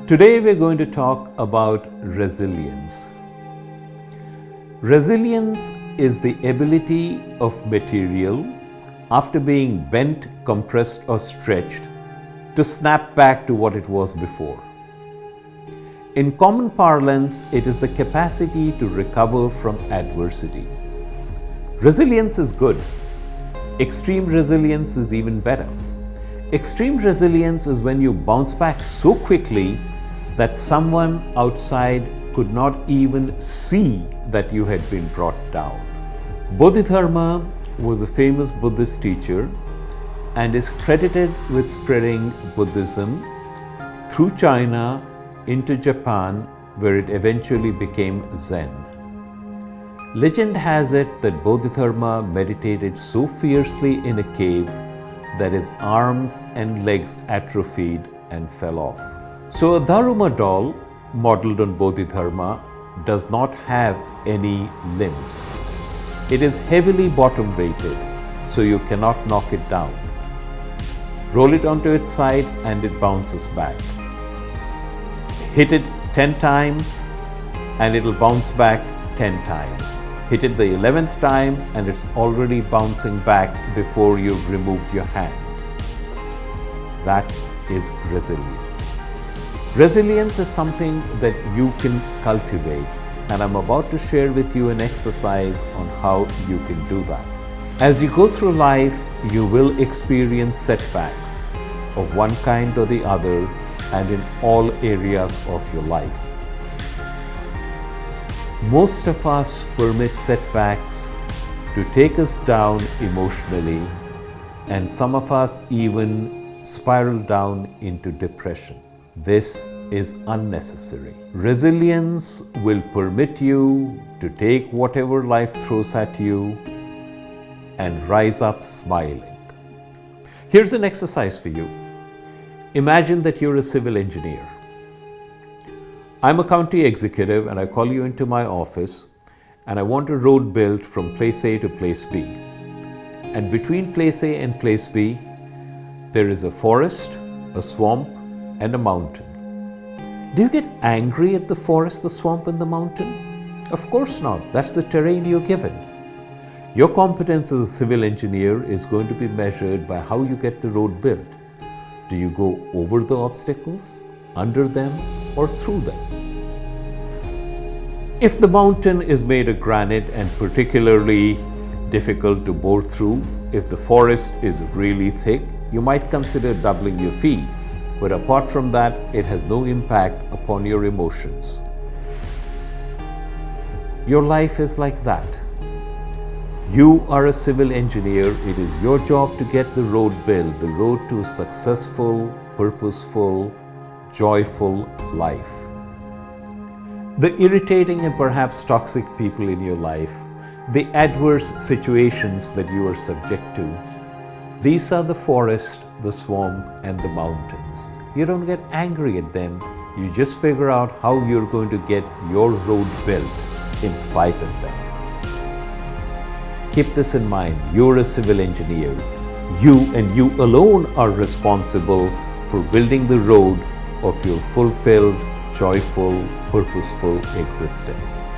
Today we're going to talk about resilience. Resilience is the ability of material, after being bent, compressed, or stretched, to snap back to what it was before. In common parlance, it is the capacity to recover from adversity. Resilience is good. Extreme resilience is even better. Extreme resilience is when you bounce back so quickly that someone outside could not even see that you had been brought down. Bodhidharma was a famous Buddhist teacher and is credited with spreading Buddhism through China into Japan, where it eventually became Zen. Legend has it that Bodhidharma meditated so fiercely in a cave that his arms and legs atrophied and fell off. So a Dharma doll modeled on Bodhidharma does not have any limbs. It is heavily bottom weighted, so you cannot knock it down. Roll it onto its side and it bounces back. Hit it 10 times and it'll bounce back 10 times. Hit it the 11th time and it's already bouncing back before you've removed your hand. That is resilience. Resilience is something that you can cultivate, and I'm about to share with you an exercise on how you can do that. As you go through life, you will experience setbacks of one kind or the other and in all areas of your life. Most of us permit setbacks to take us down emotionally, and some of us even spiral down into depression. This is unnecessary. Resilience will permit you to take whatever life throws at you and rise up smiling. Here's an exercise for you. Imagine that you're a civil engineer. I'm a county executive and I call you into my office and I want a road built from place A to place B. And between place A and place B, there is a forest, a swamp, and a mountain. Do you get angry at the forest, the swamp, and the mountain? Of course not. That's the terrain you're given. Your competence as a civil engineer is going to be measured by how you get the road built. Do you go over the obstacles, under them, or through them? If the mountain is made of granite and particularly difficult to bore through, if the forest is really thick, you might consider doubling your fee. But apart from that, it has no impact upon your emotions. Your life is like that. You are a civil engineer. It is your job to get the road built, the road to a successful, purposeful, joyful life. The irritating and perhaps toxic people in your life, the adverse situations that you are subject to, these are the forest, the swamp, and the mountains. You don't get angry at them. You just figure out how you're going to get your road built in spite of them. Keep this in mind. You're a civil engineer. You and you alone are responsible for building the road of your fulfilled, joyful, purposeful existence.